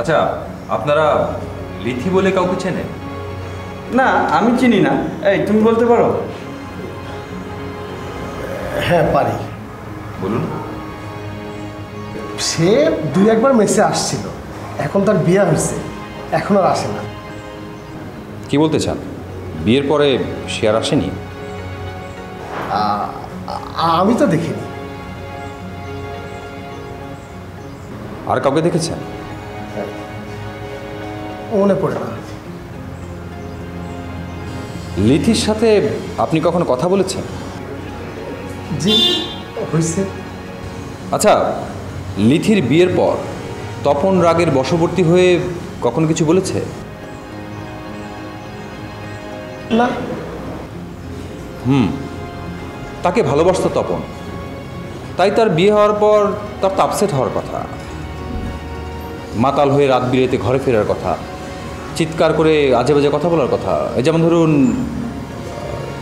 আচ্ছা, আপনারা লিথি বলে কাউকে চেনেন? না, আমি চিনি না। এই তুমি বলতে পারো? হ্যাঁ পারি। বলুন। সে দুই একবার মেসে আসছিল, এখন তার বিয়ে হয়েছে, এখন আর আসে না। কি বলতে চান? বিয়ের পরে সে আর আসেনি? আমি তো দেখিনি। আর কাউকে দেখেছেন? মনে পড়ে না। লিথির সাথে আপনি কখনো কথা বলেছেন? জি হয়েছে। আচ্ছা, লিথির বিয়ের পর তপন রাগের বশবর্তী হয়ে কখনো কিছু বলেছে? না। তাকে ভালোবাসতো তপন, তাই তার বিয়ে হওয়ার পর তার তো আপসেট হওয়ার কথা, মাতাল হয়ে রাত বিরেতে ঘরে ফেরার কথা, চিৎকার করে আজে বাজে কথা বলার কথা, এই যেমন ধরুন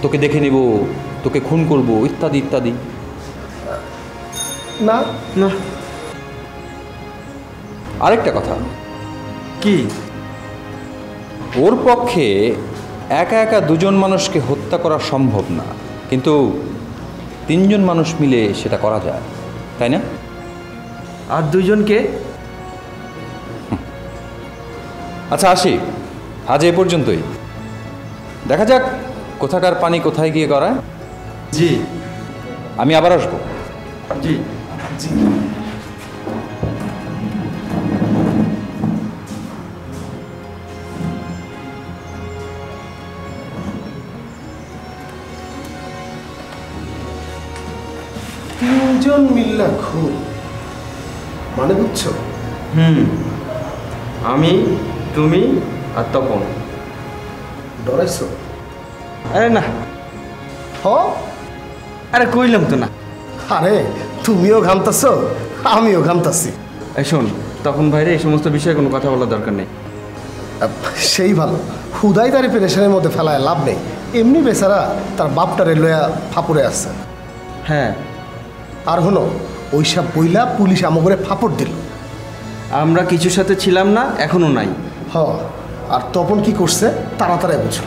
তোকে দেখে নেব, তোকে খুন করব, ইত্যাদি ইত্যাদি। না না। আরেকটা কথা, কি? ওর পক্ষে একা একা দুজন মানুষকে হত্যা করা সম্ভব না, কিন্তু তিনজন মানুষ মিলে সেটা করা যায়, তাই না? আর দুইজনকে? আচ্ছা আসি, আজ এ পর্যন্তই। দেখা যাক কোথাকার পানি কোথায় গিয়ে গড়ায়। জি। আমি আবার আসবো। জি। জি। তিনজন মিল্লা খুন মানে বুঝছো? আমি, তুমি আর তপন। ডরাইছো? আরে না। হ। আরে কইলাম তো না। আরে তুমিও ঘামতাছো, আমিও ঘামতাছি। এই শোন, তখন ভাইরে এই সমস্ত বিষয়ে কোনো কথা বলার দরকার নেই। সেই ভালো, হুদাই তারি পেরেশানের মধ্যে ফেলায় লাভ নেই। এমনি বেচারা তার বাপটারে লইয়া ফাপড়ে আসছে। হ্যাঁ। আর হলো ওইসব বইলা পুলিশ আমগরে ফাপড় দিল। আমরা কিছুর সাথে ছিলাম না, এখনো নাই। হ। আর তপন কি করছে তাড়াতাড়ি বুঝো।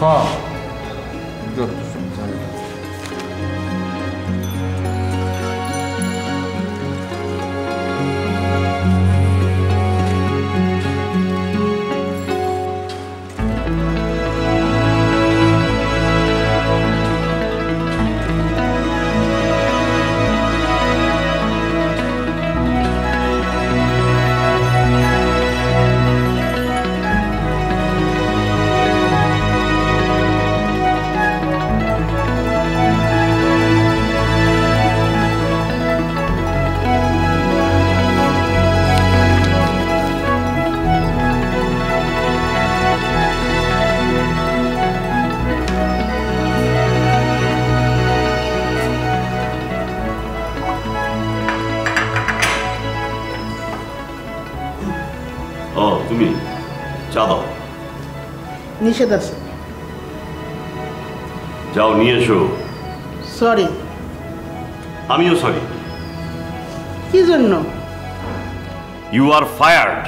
তুমি চা দাও। নিষেধ আছে। যাও নিয়ে এসো। সরি। আমিও সরি। কি জন্য? You are fired.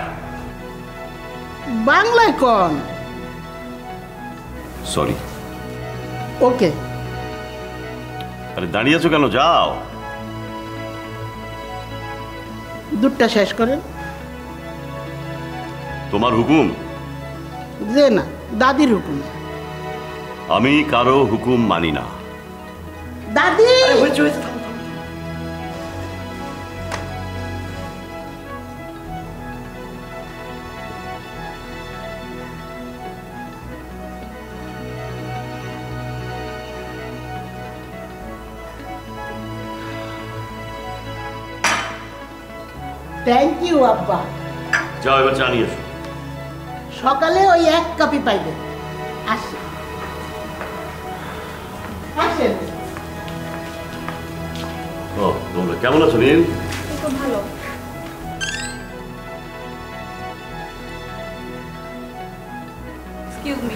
বাংলায় কোন? সরি। ওকে। আরে দাঁড়িয়ে আছো কেন? যাও। দুধটা শেষ করেন। তোমার হুকুম? যে না, দাদির হুকুম। আমি কারো হুকুম মানি না। দাদি। থ্যাংক ইউ আব্বা। যাও এবার চা নিয়ে এসো। সকালে ওই এক কাপই পাইবে। আসি। আসেন। ও তোমরা কেমন আছো নীল? ভালো। Excuse me.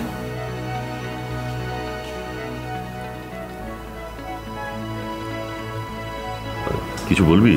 কিছু বলবি?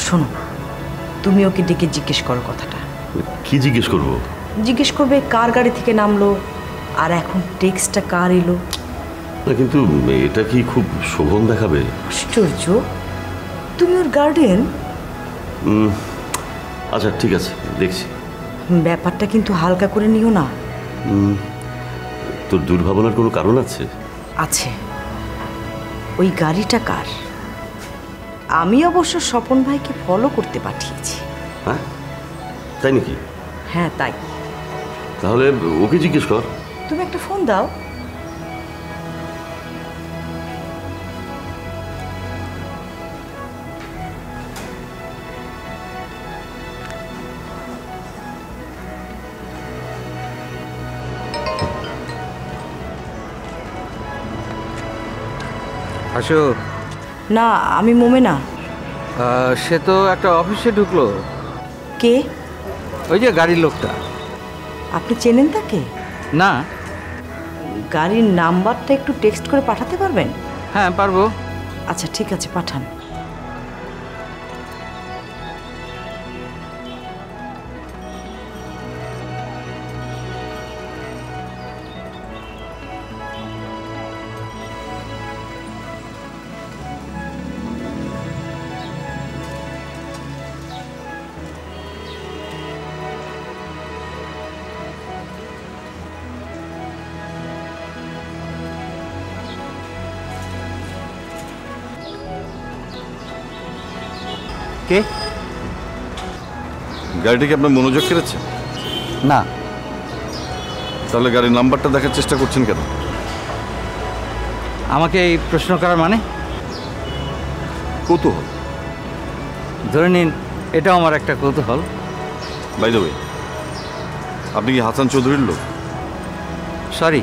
শোনো, তুমি ওকে ডেকে জিজ্ঞেস করো কথাটা। কি জিজ্ঞেস করব? জিজ্ঞেস করবে কার গাড়ি থেকে নামলো আর এখন টেক্সটটা কার এলো। না, কিন্তু এটা কি খুব শোভন দেখাবে? আশ্চর্য, তুমি ওর গার্ডিয়ান। আচ্ছা ঠিক আছে, দেখছি। ব্যাপারটা কিন্তু হালকা করে নিও না। তোর দুর্ভাবনার কোনো কারণ আছে? আছে। ওই গাড়িটা কার? আমি অবশ্য স্বপন ভাইকে ফলো করতে পাঠিয়েছি। হ্যাঁ, তাই নাকি? হ্যাঁ তাই। তাহলে ওকে জিজ্ঞেস কর। তুমি একটা ফোন দাও। আসো। না, আমি মোমেনা। সে তো একটা অফিসে ঢুকলো। কে? ওই যে গাড়ির লোকটা। আপনি চেনেন তাকে? না। গাড়ির নাম্বারটা একটু টেক্সট করে পাঠাতে পারবেন? হ্যাঁ পারবো। আচ্ছা ঠিক আছে, পাঠান। কে? গাড়িটা কি আপনার মনোযোগ কেড়েছে? না। তাহলে গাড়ির নাম্বারটা দেখার চেষ্টা করছেন কেন? আমাকে এই প্রশ্ন করার মানে? কৌতূহল। ধরে নিন এটাও আমার একটা কৌতূহল। বাই দ্য ওয়ে, আপনি কি হাসান চৌধুরীর লোক? সরি,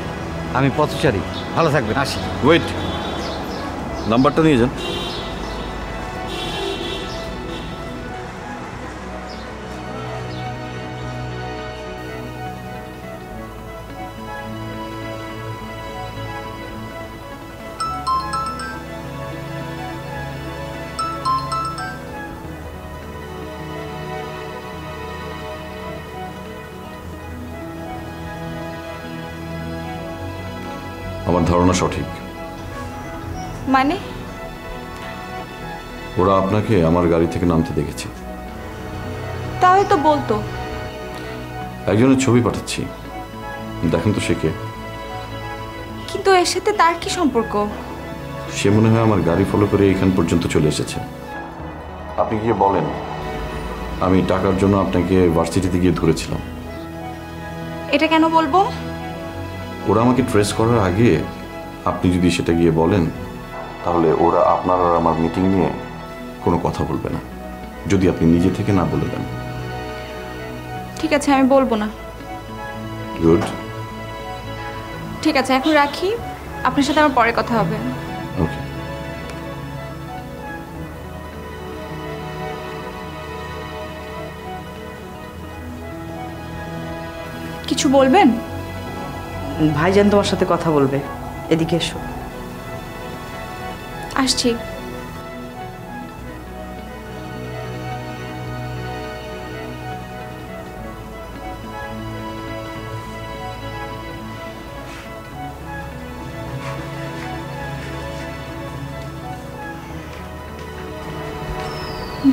আমি পথচারী। ভালো থাকবেন, আসি। ওয়েট, নাম্বারটা নিয়ে যান। আমার ধারণা সঠিক। মানে? ওরা আপনাকে আমার গাড়ি থেকে নামতে দেখেছে। তাহলে তো বলতো। একজনের ছবি পাঠাচ্ছি, দেখেন তো সে কে। কিন্তু এর সাথে তার কি সম্পর্ক? সে মনে হয় আমার গাড়ি ফলো করে এখান পর্যন্ত চলে এসেছে। আপনি গিয়ে বলেন আমি টাকার জন্য আপনাকে ভার্সিটিতে গিয়ে ধরেছিলাম। এটা কেন বলবো? ওরা আমাকে ট্রেস করার আগে আপনি যদি সেটা গিয়ে বলেন, তাহলে ওরা আপনার আর আমার মিটিং নিয়ে কোনো কথা বলবে না, যদি আপনি নিজে থেকে না বলে দেন। ঠিক আছে, আমি বলবো না। গুড। ঠিক আছে, এখন রাখি। আপনার সাথে আমার পরে কথা হবে। ওকে। কিছু বলবেন? ভাইজান তোমার সাথে কথা বলবে, এদিকে এসো। আসছি।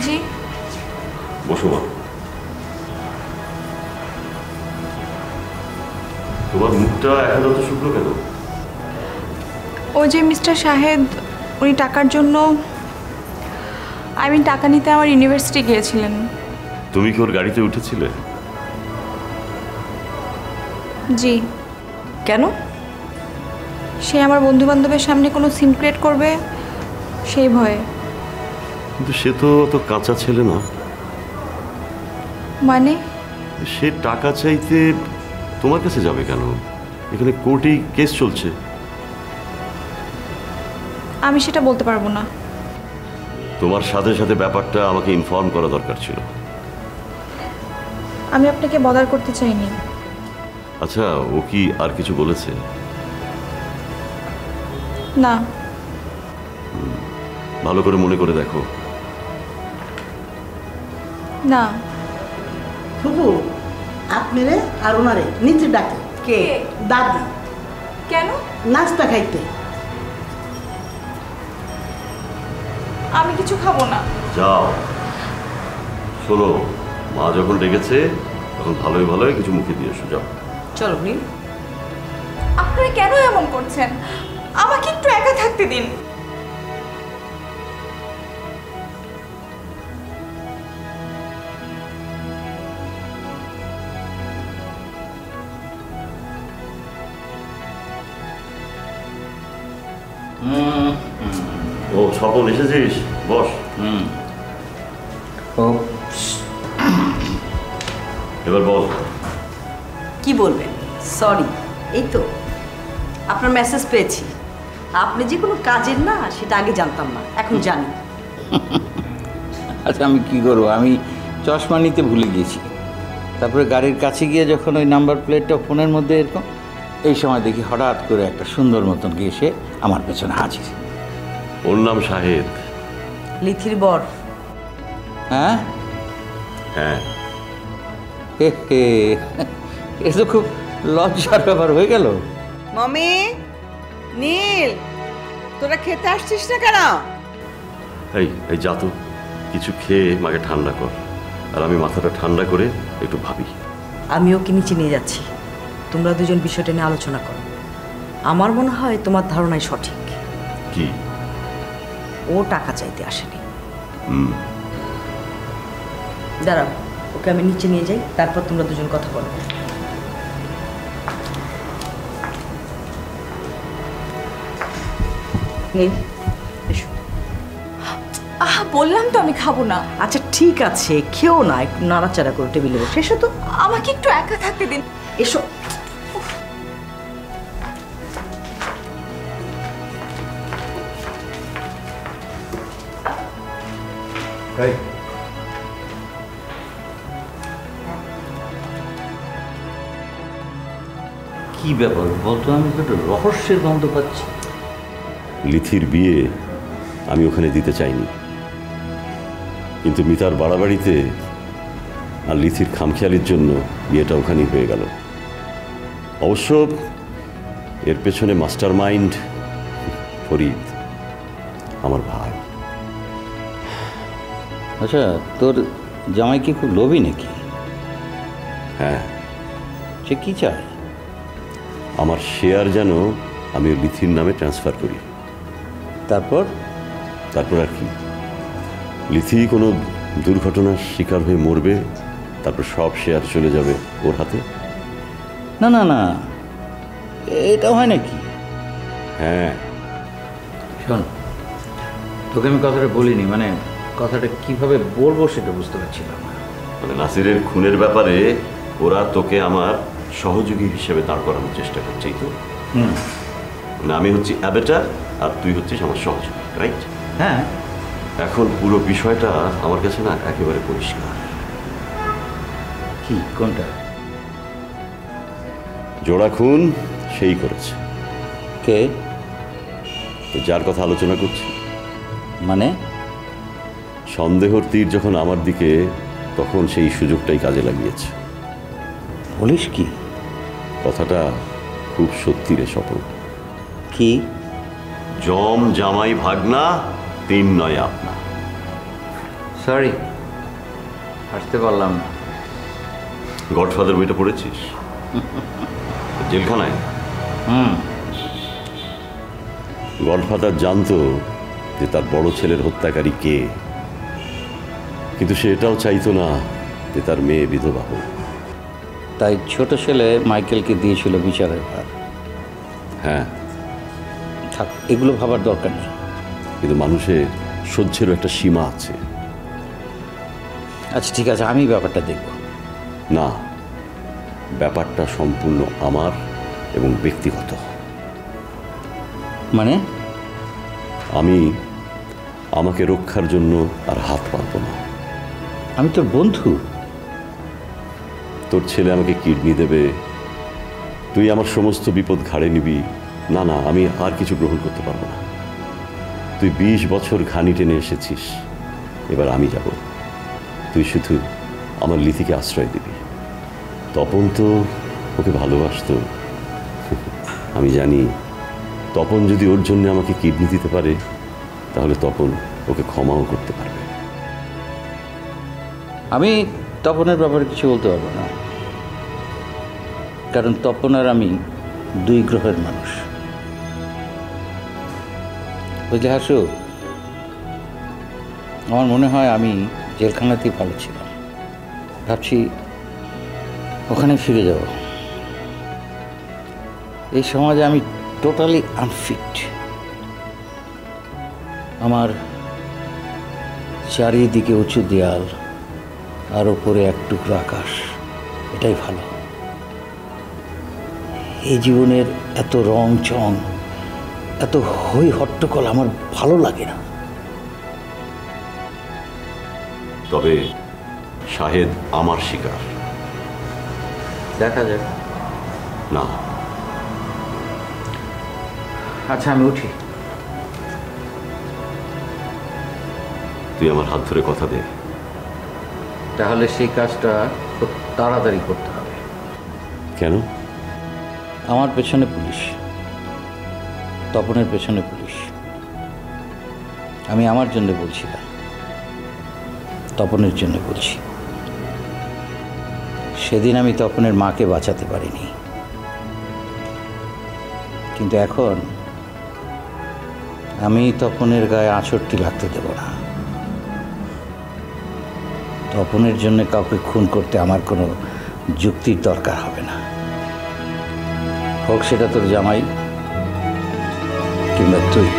জি বসো মা। তোমার মুখটা এখন অত শুকনো কেন? ওই যে মিস্টার শাহেদ, উনি টাকার জন্য টাকা নিতে আমার ইউনিভার্সিটি গিয়েছিলেন। তুমি কি ওর গাড়িতে উঠেছিলে? জি। কেন? সে আমার বন্ধু বান্ধবের সামনে কোনো সিন ক্রিয়েট করবে সেই ভয়ে। কিন্তু সে তো অত কাঁচা ছেলে না। মানে? সে টাকা চাইতে তোমার কাছে যাবে কেন? এখানে কোর্টেই কেস চলছে। আমি সেটা বলতে পারবো না। তোমার সাথে সাথে ব্যাপারটা আমাকে ইনফর্ম করা দরকার ছিল। আমি আপনাকে বদার করতে চাইনি। আচ্ছা, ও কি আর কিছু বলেছে? না। ভালো করে মনে করে দেখো, না। ফুপু আপনারে আর ওনারে নিচে ডাকে। কে? দাদি। কেন? নাস্তা খাইতে। আমি কিছু খাবো না। যাও, শোনো, মা যখন ডেকেছে তখন ভালোই ভালোই কিছু মুখে দিয়ে এসো। যাও। চলো নীল। আপনারা কেন এমন করছেন? আমাকে একটু একা থাকতে দিন। ও স্বপন, এসেছিস? বস। ও এবার বল। কি বলবেন? সরি, এই তো আপনার মেসেজ পেয়েছি। আপনি যে কোনো কাজের না সেটা আগে জানতাম না, এখন জানি। আচ্ছা, আমি কি করবো? আমি চশমা নিতে ভুলে গিয়েছি। তারপরে গাড়ির কাছে গিয়ে যখন ওই নাম্বার প্লেটটা ফোনের মধ্যে এরকম, এই সময় দেখি হঠাৎ করে একটা সুন্দর মতন গিয়ে এসে আমার পেছনে হাজির। ওর নাম শাহেদ। লিথির বর। হ্যাঁ হ্যাঁ। হে হে, এ তো খুব লজ্জার ব্যাপার হয়ে গেল। মমি, নীল, তোরা খেতে আসছিস না কেন? এই এই যা তো, কিছু খেয়ে মাকে ঠান্ডা কর, আর আমি মাথাটা ঠান্ডা করে একটু ভাবি। আমি ওকে নিচে নিয়ে যাচ্ছি, তোমরা দুজন বিষয়টা নিয়ে আলোচনা করো। আমার মনে হয় তোমার ধারণাই সঠিক। কি? ও টাকা চাইতে আসেনি। হুম। দাঁড়াও, ওকে আমি নিচে নিয়ে যাই, তারপর তোমরা দুজন কথা বলো। নীল, এসো। বললাম তো আমি খাবো না। আচ্ছা ঠিক আছে, খেও না, একটু নাড়াচাড়া করো, টেবিলে বসে এসো তো। আমাকে একটু একা থাকতে দিন। এসো। কি ব্যাপার বলতো? আমি তো একটা রহস্যের গন্ধ পাচ্ছি। লিথির বিয়ে আমি ওখানে দিতে চাইনি, কিন্তু মিতার বাড়াবাড়িতে আর লিথির খামখেয়ালির জন্য বিয়েটা ওখানেই হয়ে গেল। অবশ্য এর পেছনে মাস্টার মাইন্ড ফরিদ, আমার ভাই। আচ্ছা, তোর জামাই কি খুব লোভী নাকি? হ্যাঁ, সে কি চায়? আমার শেয়ার যেন আমি ওর লিথির নামে ট্রান্সফার করি। তারপর? তারপর আর কি, লিথি কোনো দুর্ঘটনার শিকার হয়ে মরবে, তারপর সব শেয়ার চলে যাবে ওর হাতে। না না না, এটা হয় নাকি? হ্যাঁ। শোন, তোকে আমি কথাটা বলিনি, মানে কথাটা কিভাবে বলবো সেটা বুঝতে পারছিলাম না। মানে নাসিরের খুনের ব্যাপারে ওরা তোকে আমার সহযোগী হিসেবে দাঁড় করানোর চেষ্টা করছে, তো মানে আমি হচ্ছি অ্যাবেটার আর তুই হচ্ছিস আমার সহযোগী, রাইট? হ্যাঁ। এখন পুরো বিষয়টা আমার কাছে না একেবারে পরিষ্কার। কি? কোনটা? জোড়া খুন সেই করেছে। কে? তো যার কথা আলোচনা করছি। মানে? সন্দেহর তীর যখন আমার দিকে, তখন সেই সুযোগটাই কাজে লাগিয়েছে। বলিস কি? কথাটা খুব সত্যি রে স্বপন। কি? জম জামাই ভাগনা, তিন নয় আপনা। সরি, আসতে পারলাম না। গডফাদার বইটা পড়েছিস? জেলখানায় গডফাদার জানতো যে তার বড় ছেলের হত্যাকারী কে, কিন্তু সে এটাও চাইতো না যে তার মেয়ে বিধবা হোক। তাই ছোট ছেলে মাইকেলকে দিয়েছিল বিচারের ভার। হ্যাঁ, থাক, এগুলো ভাবার দরকার নেই। কিন্তু মানুষের সহ্যেরও একটা সীমা আছে। আচ্ছা ঠিক আছে, আমি ব্যাপারটা দেখব। না, ব্যাপারটা সম্পূর্ণ আমার এবং ব্যক্তিগত। মানে? আমি আমাকে রক্ষার জন্য আর হাত পাতব না। আমি তোর বন্ধু। তোর ছেলে আমাকে কিডনি দেবে, তুই আমার সমস্ত বিপদ ঘাড়ে নিবি। না না, আমি আর কিছু গ্রহণ করতে পারবো না। তুই 20 বছর ঘানি টেনে এসেছিস, এবার আমি যাব। তুই শুধু আমার লিথিকে আশ্রয় দিবি। তপন তো ওকে ভালোবাসতো। আমি জানি তপন যদি ওর জন্য আমাকে কিডনি দিতে পারে তাহলে তপন ওকে ক্ষমাও করতে পারবে। আমি তপনের ব্যাপারে কিছু বলতে পারবো না, কারণ তপন আর আমি 2 গ্রহের মানুষ। বুঝলে হাসু, আমার মনে হয় আমি জেলখানাতেই ভালো ছিলাম। ভাবছি ওখানে ফিরে যাব। এই সমাজে আমি টোটালি আনফিট। আমার চারিদিকে উঁচু দেয়াল আর ওপরে এক টুকরো আকাশ, এটাই ভালো। এই জীবনের এত রং চং, এত হই হট্টগোল আমার ভালো লাগে না। তবে শাহেদ আমার শিকার। দেখা যাক। না, আচ্ছা আমি উঠি। তুই আমার হাত ধরে কথা দে। তাহলে সেই কাজটা খুব তাড়াতাড়ি করতে হবে। কেন? আমার পেছনে পুলিশ, তপনের পেছনে পুলিশ। আমি আমার জন্য বলছি না, তপনের জন্য বলছি। সেদিন আমি তপনের মাকে বাঁচাতে পারিনি, কিন্তু এখন আমি তপনের গায়ে আঁচড়টি লাগতে দেব না। তপনের জন্য কাউকে খুন করতে আমার কোনো যুক্তির দরকার হবে না, হোক সেটা তোর জামাই কিংবা তুই।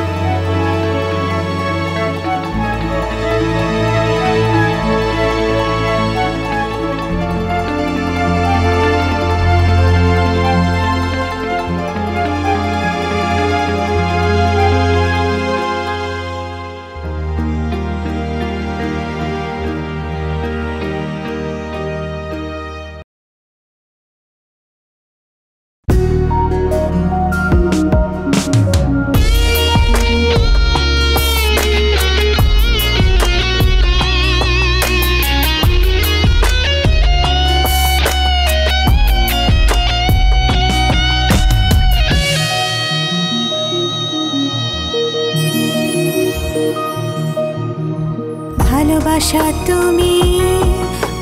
ভালোবাসা তুমি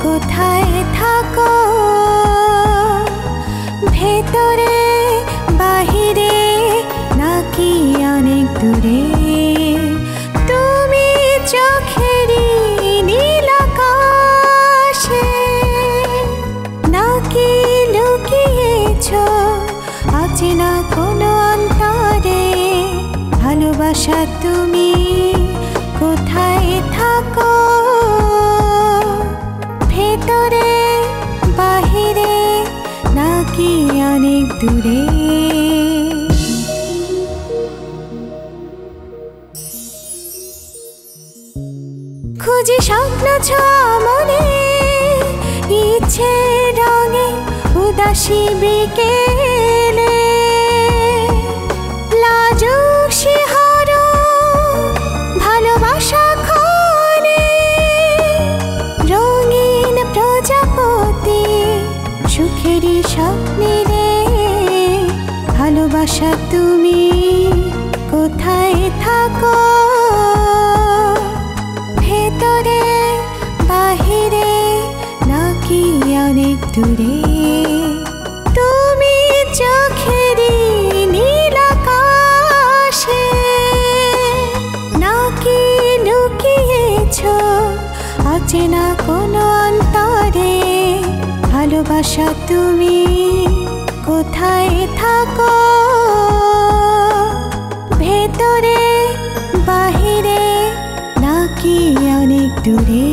কোথায় থাকো, ভেতরে বাহিরে নাকি অনেক দূরে? তুমি চোখেরই নীল আকাশে নাকি লুকিয়েছো অচেনা কোনো অন্তরে? ভালোবাসা তুমি কোথায় থাকো, ভেতরে বাহিরে নাকি অনেক দূরে? খুঁজি স্বপ্ন ছোঁয়া মনে, ইচ্ছে রঙে উদাসী বিকেলে, লাজুক শিহরণ ভালোবাসা ক্ষণে, রঙিন প্রজাপতি সুখেরই স্বপ্নে রে। ভালোবাসা তুমি কোথায় থাকো, ভেতরে বাহিরে নাকি অনেক দূরে? তুমি চোখেরই নীল আকাশে নাকি লুকিয়েছো অচেনা কোনো অন্তরে? ভালোবাসা তুমি কোথায় থাকো, ভেতরে বাহিরে নাকি অনেক দূরে?